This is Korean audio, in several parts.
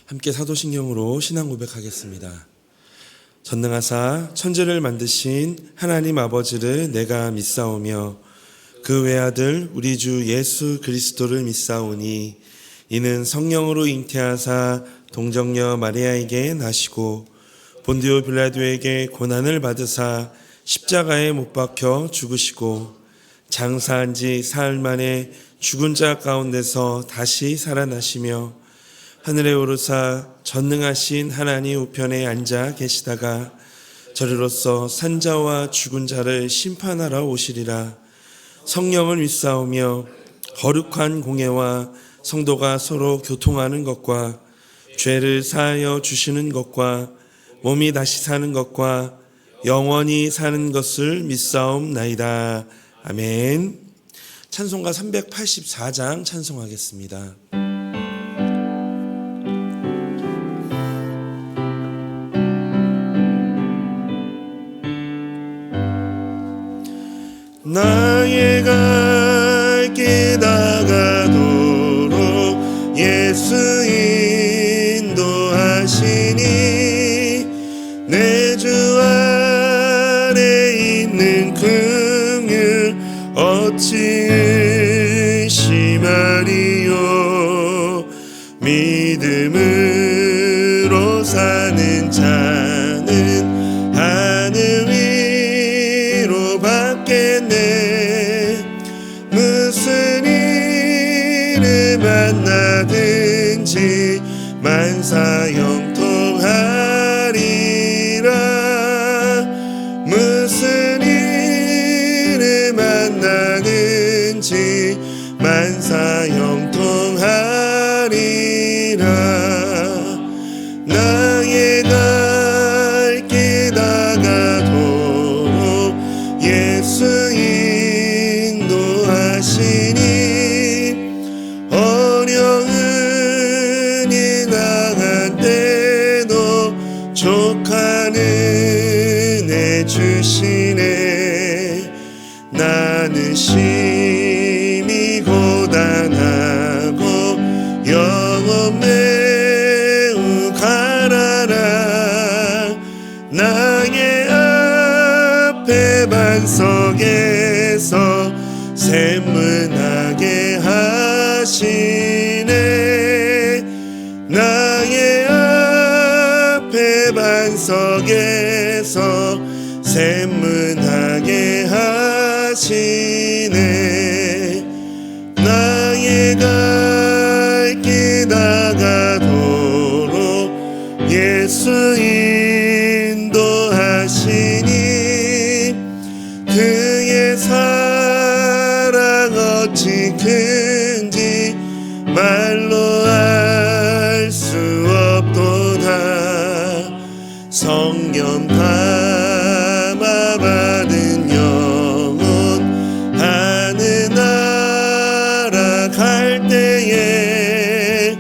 함께 사도신경으로 신앙 고백하겠습니다. 전능하사 천지를 만드신 하나님 아버지를 내가 믿사오며 그 외아들 우리 주 예수 그리스도를 믿사오니 이는 성령으로 잉태하사 동정녀 마리아에게 나시고 본디오 빌라도에게 고난을 받으사 십자가에 못 박혀 죽으시고 장사한 지 사흘 만에 죽은 자 가운데서 다시 살아나시며 하늘에 오르사 전능하신 하나님 우편에 앉아 계시다가 저리로서 산자와 죽은 자를 심판하러 오시리라. 성령을 믿사오며 거룩한 공예와 성도가 서로 교통하는 것과 죄를 사하여 주시는 것과 몸이 다시 사는 것과 영원히 사는 것을 믿사옵나이다. 아멘. 찬송가 384장 찬송하겠습니다. 나의 갈 길 다가도록 예수 인도하시니 내 주 안에 있는 긍휼 어찌 의심하리요. 믿음으로 사는 자는 하늘 위로 받겠네. 무슨 일을 만나든지 만사형통하리라. 무슨 일을 만나든지 만사형통하리라. 나의 갈 길 다가도록 예수 인도하시니 어려운 일 당할 때도 족한 은혜 주시네. 나는 심히 고단하고 영혼 매우 가라라. 나의 앞에 반석에서 샘문하게 하시네. 나의 앞에 반석에서 샘문하게 하시네. 나의 갈 길 다가도록 예수 인도하시니 그의 사랑 어찌 큰지 말로 알 수 없도다. 성령 담아 받은 영혼 하늘 날아갈 때에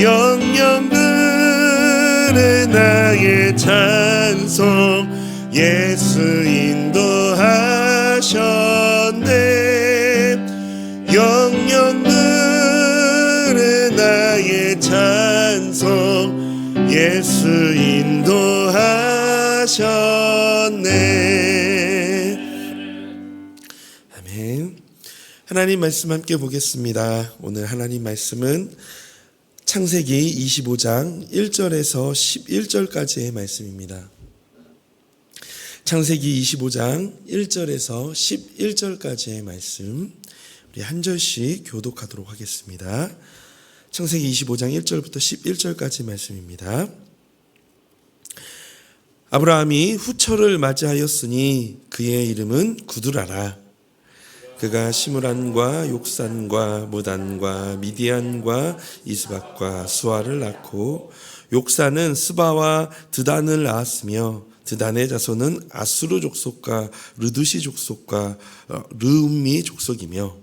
영영 들은 나의 찬송 예수 인도하셨네. 영영 들은 나의 찬송 예수 인도하셨네. 아멘. 하나님 말씀 함께 보겠습니다. 오늘 하나님 말씀은 창세기 25장 1절에서 11절까지의 말씀입니다. 창세기 25장 1절에서 11절까지의 말씀 우리 한 절씩 교독하도록 하겠습니다. 창세기 25장 1절부터 11절까지 말씀입니다. 아브라함이 후처를 맞이하였으니 그의 이름은 구두라라. 그가 시므란과 욕산과 무단과 미디안과 이스박과 수아를 낳고 욕산은 스바와 드단을 낳았으며 드단의 자손은 아수르 족속과 르두시 족속과 르움미 족속이며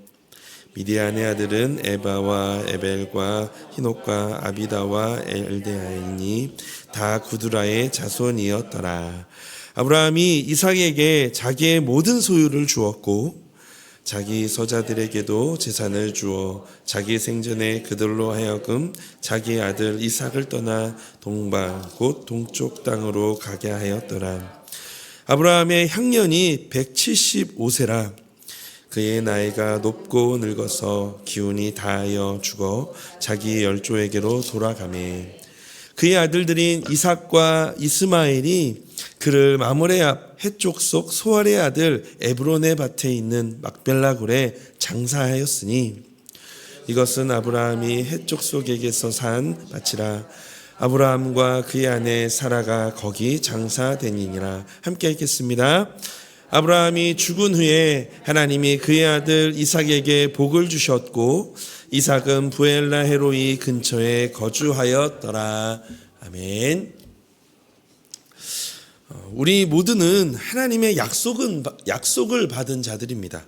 미디안의 아들은 에바와 에벨과 히녹과 아비다와 엘데아이니 다 구두라의 자손이었더라. 아브라함이 이삭에게 자기의 모든 소유를 주었고 자기 서자들에게도 재산을 주어 자기 생전에 그들로 하여금 자기 아들 이삭을 떠나 동방 곧 동쪽 땅으로 가게 하였더라. 아브라함의 향년이 175세라. 그의 나이가 높고 늙어서 기운이 다하여 죽어 자기 열조에게로 돌아가매 그의 아들들인 이삭과 이스마엘이 그를 마므레 앞 해쪽 속 소알의 아들 에브론의 밭에 있는 막벨라 굴에 장사하였으니 이것은 아브라함이 해쪽 속에게서 산 밭이라. 아브라함과 그의 아내 사라가 거기 장사되니라. 함께 읽겠습니다. 아브라함이 죽은 후에 하나님이 그의 아들 이삭에게 복을 주셨고 이삭은 부엘라 헤로이 근처에 거주하였더라. 아멘. 우리 모두는 하나님의 약속을 받은 자들입니다.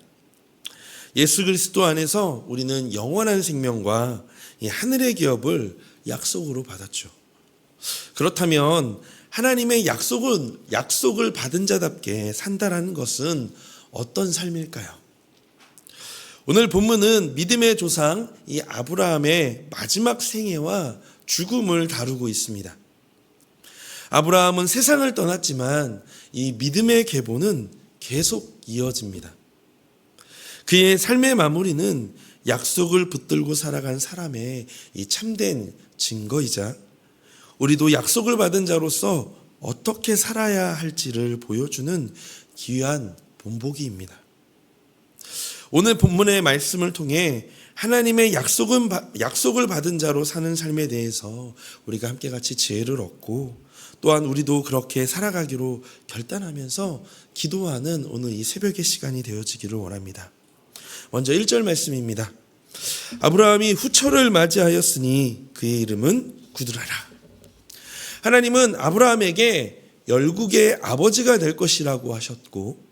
예수 그리스도 안에서 우리는 영원한 생명과 이 하늘의 기업을 약속으로 받았죠. 그렇다면 하나님의 약속을 받은 자답게 산다라는 것은 어떤 삶일까요? 오늘 본문은 믿음의 조상 이 아브라함의 마지막 생애와 죽음을 다루고 있습니다. 아브라함은 세상을 떠났지만 이 믿음의 계보는 계속 이어집니다. 그의 삶의 마무리는 약속을 붙들고 살아간 사람의 이 참된 증거이자 우리도 약속을 받은 자로서 어떻게 살아야 할지를 보여주는 귀한 본보기입니다. 오늘 본문의 말씀을 통해 하나님의 약속을 받은 자로 사는 삶에 대해서 우리가 함께 같이 지혜를 얻고 또한 우리도 그렇게 살아가기로 결단하면서 기도하는 오늘 이 새벽의 시간이 되어지기를 원합니다. 먼저 1절 말씀입니다. 아브라함이 후처를 맞이하였으니 그의 이름은 구드라라. 하나님은 아브라함에게 열국의 아버지가 될 것이라고 하셨고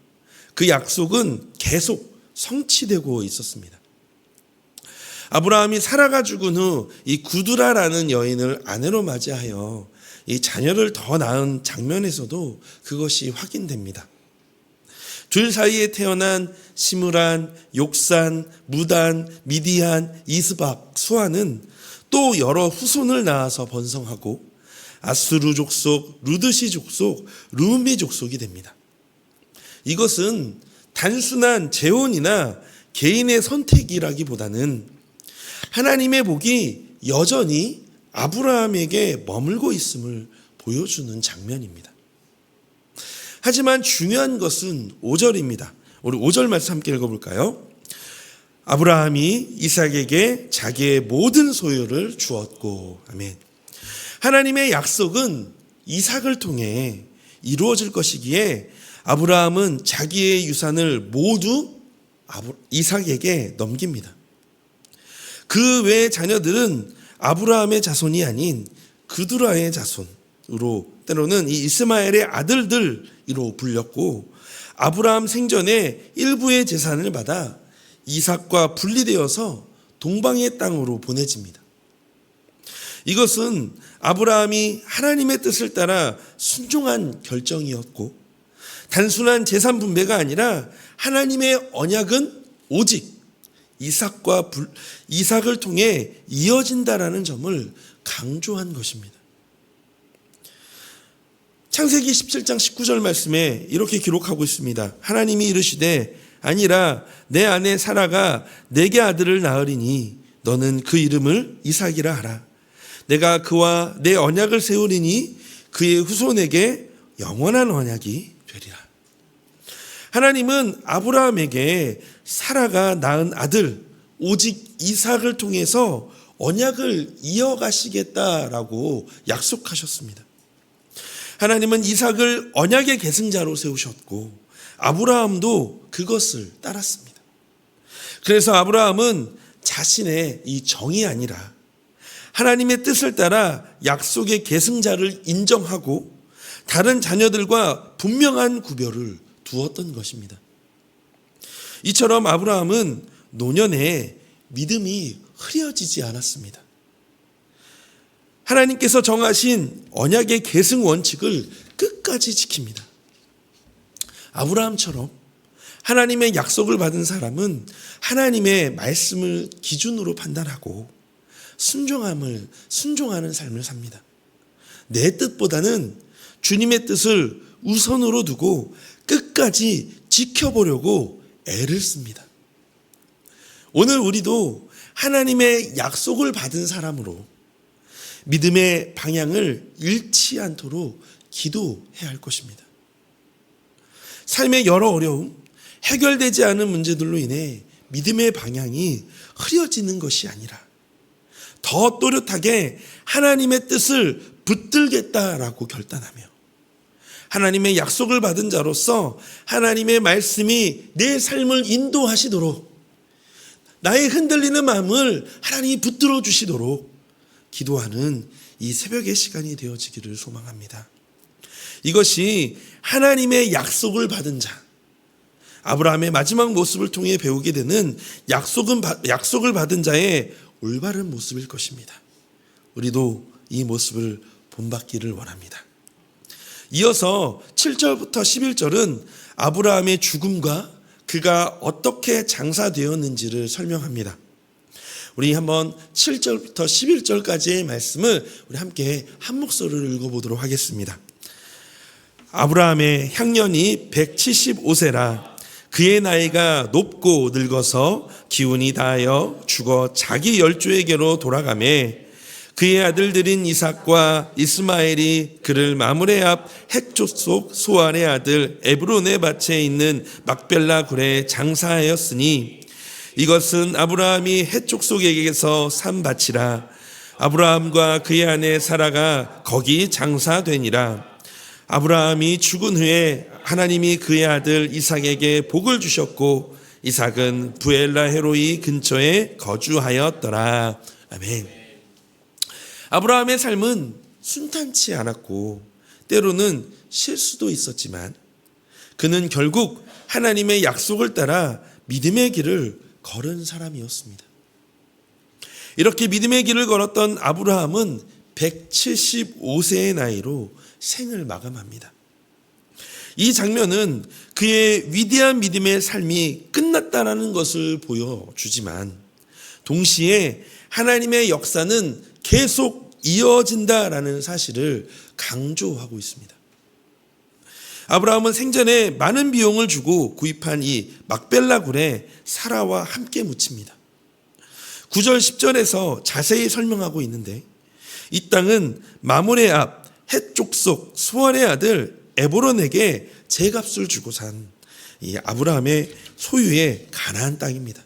그 약속은 계속 성취되고 있었습니다. 아브라함이 사라가 죽은 후 이 구드라라는 여인을 아내로 맞이하여 이 자녀를 더 낳은 장면에서도 그것이 확인됩니다. 둘 사이에 태어난 시므란, 욕산, 무단, 미디안, 이스박, 수아는 또 여러 후손을 낳아서 번성하고 아수르 족속, 루드시 족속, 루미 족속이 됩니다. 이것은 단순한 재혼이나 개인의 선택이라기보다는 하나님의 복이 여전히 아브라함에게 머물고 있음을 보여주는 장면입니다. 하지만 중요한 것은 5절입니다. 우리 5절 말씀 함께 읽어볼까요? 아브라함이 이삭에게 자기의 모든 소유를 주었고. 아멘. 하나님의 약속은 이삭을 통해 이루어질 것이기에 아브라함은 자기의 유산을 모두 이삭에게 넘깁니다. 그 외의 자녀들은 아브라함의 자손이 아닌 그두라의 자손으로 때로는 이 이스마엘의 아들들로 불렸고 아브라함 생전에 일부의 재산을 받아 이삭과 분리되어서 동방의 땅으로 보내집니다. 이것은 아브라함이 하나님의 뜻을 따라 순종한 결정이었고 단순한 재산 분배가 아니라 하나님의 언약은 오직 이삭을 통해 이어진다라는 점을 강조한 것입니다. 창세기 17장 19절 말씀에 이렇게 기록하고 있습니다. 하나님이 이르시되 아니라 내 아내 사라가 내게 아들을 낳으리니 너는 그 이름을 이삭이라 하라. 내가 그와 내 언약을 세우리니 그의 후손에게 영원한 언약이 되리라. 하나님은 아브라함에게 사라가 낳은 아들 오직 이삭을 통해서 언약을 이어가시겠다라고 약속하셨습니다. 하나님은 이삭을 언약의 계승자로 세우셨고 아브라함도 그것을 따랐습니다. 그래서 아브라함은 자신의 이 정이 아니라 하나님의 뜻을 따라 약속의 계승자를 인정하고 다른 자녀들과 분명한 구별을 두었던 것입니다. 이처럼 아브라함은 노년에 믿음이 흐려지지 않았습니다. 하나님께서 정하신 언약의 계승 원칙을 끝까지 지킵니다. 아브라함처럼 하나님의 약속을 받은 사람은 하나님의 말씀을 기준으로 판단하고 순종하는 삶을 삽니다. 내 뜻보다는 주님의 뜻을 우선으로 두고 끝까지 지켜보려고 애를 씁니다. 오늘 우리도 하나님의 약속을 받은 사람으로 믿음의 방향을 잃지 않도록 기도해야 할 것입니다. 삶의 여러 어려움, 해결되지 않은 문제들로 인해 믿음의 방향이 흐려지는 것이 아니라 더 또렷하게 하나님의 뜻을 붙들겠다라고 결단하며 하나님의 약속을 받은 자로서 하나님의 말씀이 내 삶을 인도하시도록 나의 흔들리는 마음을 하나님이 붙들어 주시도록 기도하는 이 새벽의 시간이 되어지기를 소망합니다. 이것이 하나님의 약속을 받은 자, 아브라함의 마지막 모습을 통해 배우게 되는 약속을 받은 자의 올바른 모습일 것입니다. 우리도 이 모습을 본받기를 원합니다. 이어서 7절부터 11절은 아브라함의 죽음과 그가 어떻게 장사되었는지를 설명합니다. 우리 한번 7절부터 11절까지의 말씀을 우리 함께 한 목소리로 읽어보도록 하겠습니다. 아브라함의 향년이 175세라 그의 나이가 높고 늙어서 기운이 다하여 죽어 자기 열조에게로 돌아가매 그의 아들들인 이삭과 이스마엘이 그를 마므레 앞 헷족속 소알의 아들 에브론의 밭에 있는 막벨라 굴에 장사하였으니 이것은 아브라함이 헷족속에게서 산 밭이라 아브라함과 그의 아내 사라가 거기 장사되니라. 아브라함이 죽은 후에 하나님이 그의 아들 이삭에게 복을 주셨고 이삭은 부엘라 헤로이 근처에 거주하였더라. 아멘. 아브라함의 삶은 순탄치 않았고 때로는 실수도 있었지만 그는 결국 하나님의 약속을 따라 믿음의 길을 걸은 사람이었습니다. 이렇게 믿음의 길을 걸었던 아브라함은 175세의 나이로 생을 마감합니다. 이 장면은 그의 위대한 믿음의 삶이 끝났다는 것을 보여주지만 동시에 하나님의 역사는 계속 이어진다라는 사실을 강조하고 있습니다. 아브라함은 생전에 많은 비용을 주고 구입한 이 막벨라 굴에 사라와 함께 묻힙니다. 9절 10절에서 자세히 설명하고 있는데 이 땅은 마므레 앞 헷족속 수알의 아들 에브론에게 제값을 주고 산 이 아브라함의 소유의 가나안 땅입니다.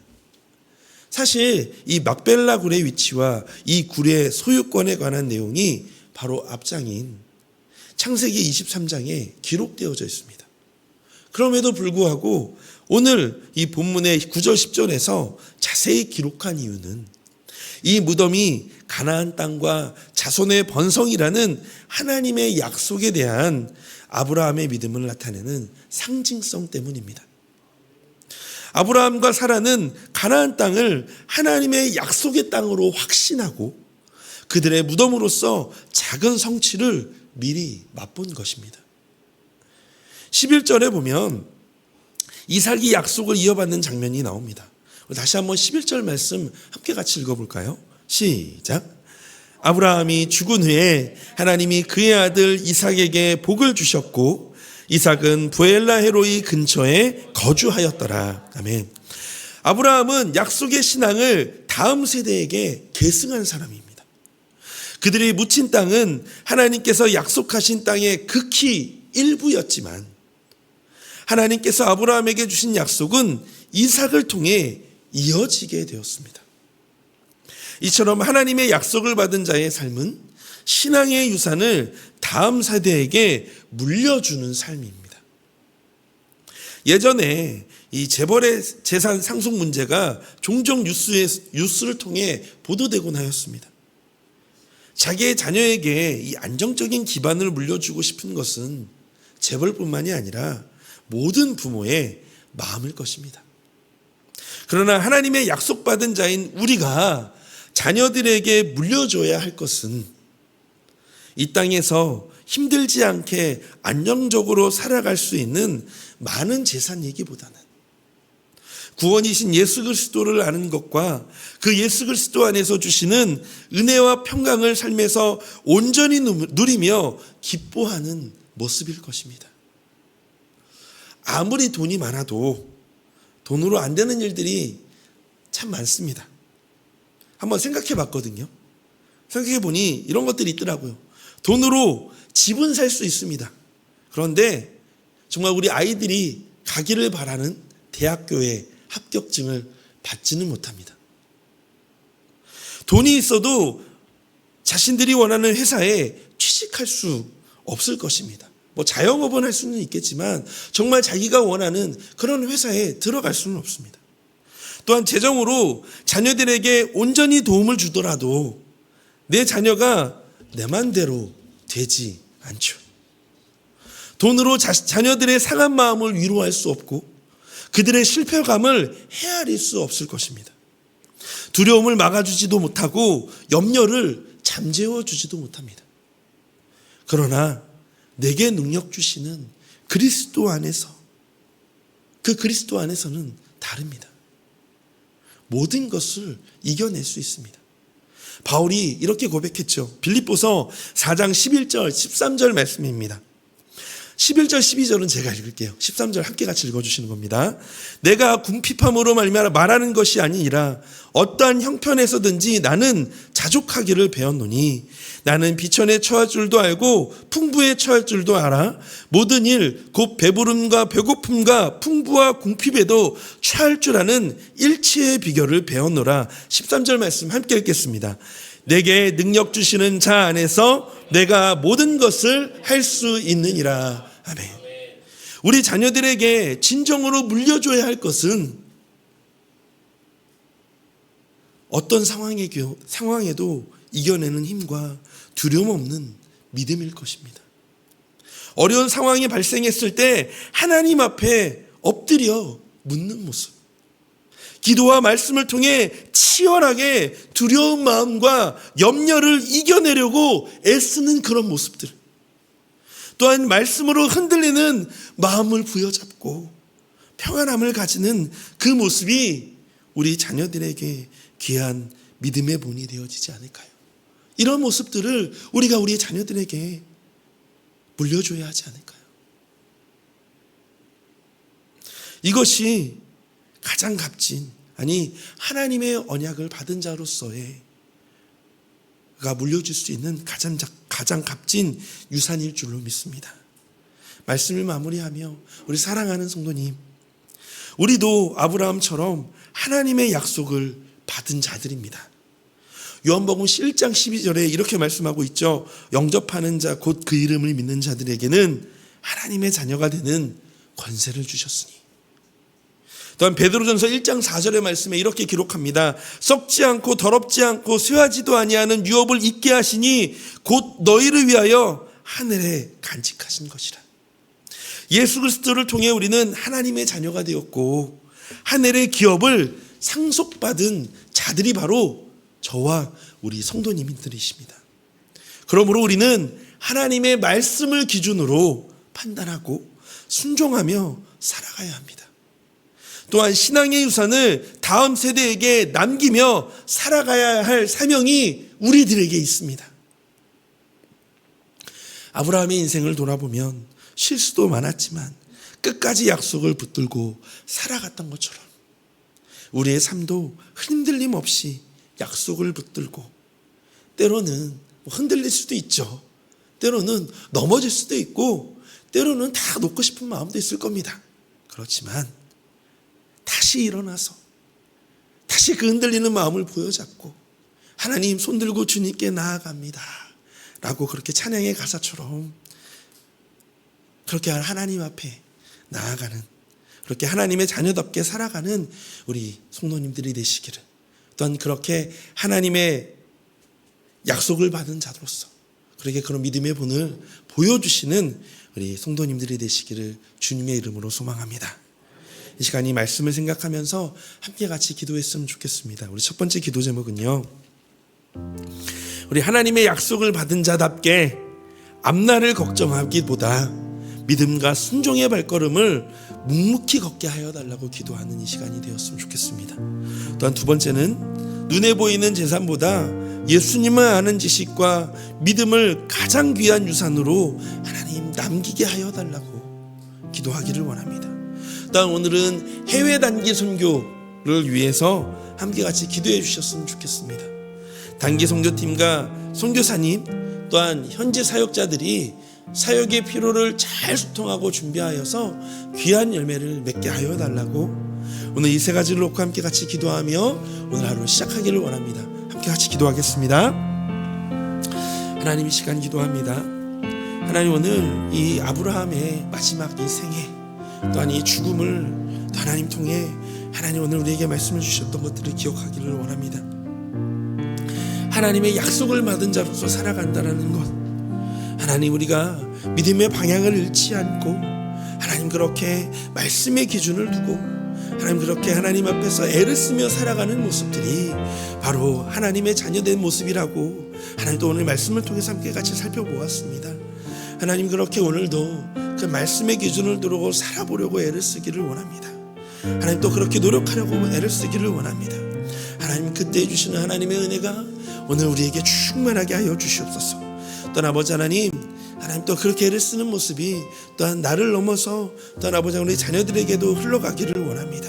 사실 이 막벨라 굴의 위치와 이 굴의 소유권에 관한 내용이 바로 앞장인 창세기 23장에 기록되어져 있습니다. 그럼에도 불구하고 오늘 이 본문의 9절 10절에서 자세히 기록한 이유는 이 무덤이 가나안 땅과 자손의 번성이라는 하나님의 약속에 대한 아브라함의 믿음을 나타내는 상징성 때문입니다. 아브라함과 사라는 가나안 땅을 하나님의 약속의 땅으로 확신하고 그들의 무덤으로서 작은 성취를 미리 맛본 것입니다. 11절에 보면 이삭이 약속을 이어받는 장면이 나옵니다. 다시 한번 11절 말씀 함께 같이 읽어볼까요? 시작. 아브라함이 죽은 후에 하나님이 그의 아들 이삭에게 복을 주셨고 이삭은 부엘라 헤로이 근처에 거주하였더라. 아멘. 아브라함은 약속의 신앙을 다음 세대에게 계승한 사람입니다. 그들이 묻힌 땅은 하나님께서 약속하신 땅의 극히 일부였지만 하나님께서 아브라함에게 주신 약속은 이삭을 통해 이어지게 되었습니다. 이처럼 하나님의 약속을 받은 자의 삶은 신앙의 유산을 다음 세대에게 물려주는 삶입니다. 예전에 이 재벌의 재산 상속 문제가 종종 뉴스를 통해 보도되곤 하였습니다. 자기의 자녀에게 이 안정적인 기반을 물려주고 싶은 것은 재벌뿐만이 아니라 모든 부모의 마음일 것입니다. 그러나 하나님의 약속받은 자인 우리가 자녀들에게 물려줘야 할 것은 이 땅에서 힘들지 않게 안정적으로 살아갈 수 있는 많은 재산 얘기보다는 구원이신 예수 그리스도를 아는 것과 그 예수 그리스도 안에서 주시는 은혜와 평강을 삶에서 온전히 누리며 기뻐하는 모습일 것입니다. 아무리 돈이 많아도 돈으로 안 되는 일들이 참 많습니다. 한번 생각해 봤거든요. 생각해 보니 이런 것들이 있더라고요. 돈으로 집은 살 수 있습니다. 그런데 정말 우리 아이들이 가기를 바라는 대학교에 합격증을 받지는 못합니다. 돈이 있어도 자신들이 원하는 회사에 취직할 수 없을 것입니다. 자영업은 할 수는 있겠지만 정말 자기가 원하는 그런 회사에 들어갈 수는 없습니다. 또한 재정으로 자녀들에게 온전히 도움을 주더라도 내 자녀가 내 맘대로 되지 않죠. 돈으로 자녀들의 상한 마음을 위로할 수 없고 그들의 실패감을 헤아릴 수 없을 것입니다. 두려움을 막아주지도 못하고 염려를 잠재워주지도 못합니다. 그러나 내게 능력 주시는 그리스도 안에서, 그 그리스도 안에서는 다릅니다. 모든 것을 이겨낼 수 있습니다. 바울이 이렇게 고백했죠. 빌립보서 4장 11절 13절 말씀입니다. 11절 12절은 제가 읽을게요. 13절 함께 같이 읽어주시는 겁니다. 내가 궁핍함으로 말하는 것이 아니라 어떠한 형편에서든지 나는 자족하기를 배웠노니 나는 비천에 처할 줄도 알고 풍부에 처할 줄도 알아 모든 일 곧 배부름과 배고픔과 풍부와 궁핍에도 처할 줄 아는 일치의 비결을 배웠노라. 13절 말씀 함께 읽겠습니다. 내게 능력 주시는 자 안에서 내가 모든 것을 할 수 있느니라. 아멘. 우리 자녀들에게 진정으로 물려줘야 할 것은 어떤 상황에도 이겨내는 힘과 두려움 없는 믿음일 것입니다. 어려운 상황이 발생했을 때 하나님 앞에 엎드려 묻는 모습, 기도와 말씀을 통해 치열하게 두려운 마음과 염려를 이겨내려고 애쓰는 그런 모습들, 또한 말씀으로 흔들리는 마음을 부여잡고 평안함을 가지는 그 모습이 우리 자녀들에게 귀한 믿음의 본이 되어지지 않을까요? 이런 모습들을 우리가 우리 자녀들에게 물려줘야 하지 않을까요? 이것이 가장 값진, 하나님의 언약을 받은 자로서의 가 물려줄 수 있는 가장 값진 유산일 줄로 믿습니다. 말씀을 마무리하며 우리 사랑하는 성도님, 우리도 아브라함처럼 하나님의 약속을 받은 자들입니다. 요한복음 1장 12절에 이렇게 말씀하고 있죠. 영접하는 자 곧 그 이름을 믿는 자들에게는 하나님의 자녀가 되는 권세를 주셨으니. 또한 베드로전서 1장 4절의 말씀에 이렇게 기록합니다. 썩지 않고 더럽지 않고 쇠하지도 아니하는 유업을 있게 하시니 곧 너희를 위하여 하늘에 간직하신 것이라. 예수 그리스도를 통해 우리는 하나님의 자녀가 되었고 하늘의 기업을 상속받은 자들이 바로 저와 우리 성도님들이십니다. 그러므로 우리는 하나님의 말씀을 기준으로 판단하고 순종하며 살아가야 합니다. 또한 신앙의 유산을 다음 세대에게 남기며 살아가야 할 사명이 우리들에게 있습니다. 아브라함의 인생을 돌아보면 실수도 많았지만 끝까지 약속을 붙들고 살아갔던 것처럼 우리의 삶도 흔들림 없이 약속을 붙들고 때로는 흔들릴 수도 있죠. 때로는 넘어질 수도 있고 때로는 다 놓고 싶은 마음도 있을 겁니다. 그렇지만 다시 일어나서 다시 그 흔들리는 마음을 부여잡고 하나님 손들고 주님께 나아갑니다 라고 그렇게 찬양의 가사처럼 그렇게 하나님 앞에 나아가는, 그렇게 하나님의 자녀답게 살아가는 우리 성도님들이 되시기를, 또한 그렇게 하나님의 약속을 받은 자로서 그렇게 그런 믿음의 본을 보여주시는 우리 성도님들이 되시기를 주님의 이름으로 소망합니다. 이 시간 이 말씀을 생각하면서 함께 같이 기도했으면 좋겠습니다. 우리 첫 번째 기도 제목은요, 우리 하나님의 약속을 받은 자답게 앞날을 걱정하기보다 믿음과 순종의 발걸음을 묵묵히 걷게 하여 달라고 기도하는 이 시간이 되었으면 좋겠습니다. 또한 두 번째는 눈에 보이는 재산보다 예수님을 아는 지식과 믿음을 가장 귀한 유산으로 하나님 남기게 하여 달라고 기도하기를 원합니다. 또한 오늘은 해외 단기 선교를 위해서 함께 같이 기도해 주셨으면 좋겠습니다. 단기 선교팀과 선교사님 또한 현지 사역자들이 사역의 필요를 잘 소통하고 준비하여서 귀한 열매를 맺게 하여 달라고 오늘 이 세 가지를 놓고 함께 같이 기도하며 오늘 하루를 시작하기를 원합니다. 함께 같이 기도하겠습니다. 하나님, 이 시간 기도합니다. 하나님, 오늘 이 아브라함의 마지막 이 생애 또한 이 죽음을 하나님 통해 하나님 오늘 우리에게 말씀해 주셨던 것들을 기억하기를 원합니다. 하나님의 약속을 받은 자로서 살아간다라는 것, 하나님 우리가 믿음의 방향을 잃지 않고 하나님 그렇게 말씀의 기준을 두고 하나님 그렇게 하나님 앞에서 애를 쓰며 살아가는 모습들이 바로 하나님의 자녀된 모습이라고 하나님도 오늘 말씀을 통해서 함께 같이 살펴보았습니다. 하나님 그렇게 오늘도 그 말씀의 기준을 두고 살아보려고 애를 쓰기를 원합니다. 하나님 또 그렇게 노력하려고 애를 쓰기를 원합니다. 하나님 그때 주시는 하나님의 은혜가 오늘 우리에게 충만하게 하여 주시옵소서. 또한 아버지 하나님 또 그렇게 애를 쓰는 모습이 또한 나를 넘어서 또한 아버지 우리 자녀들에게도 흘러가기를 원합니다.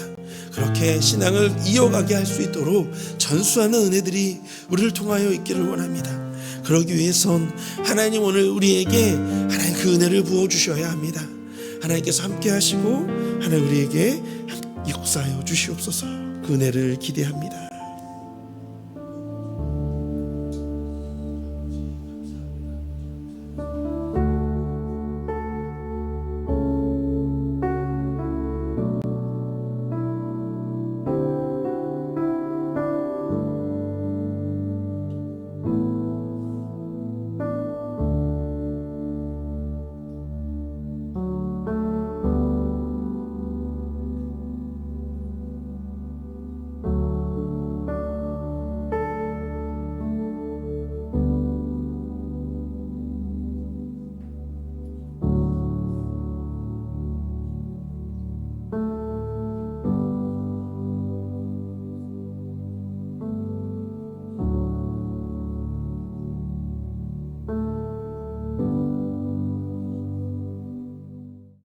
그렇게 신앙을 이어가게 할 수 있도록 전수하는 은혜들이 우리를 통하여 있기를 원합니다. 그러기 위해선 하나님 오늘 우리에게 하나님 그 은혜를 부어주셔야 합니다. 하나님께서 함께 하시고 하나님 우리에게 역사하여 주시옵소서. 그 은혜를 기대합니다.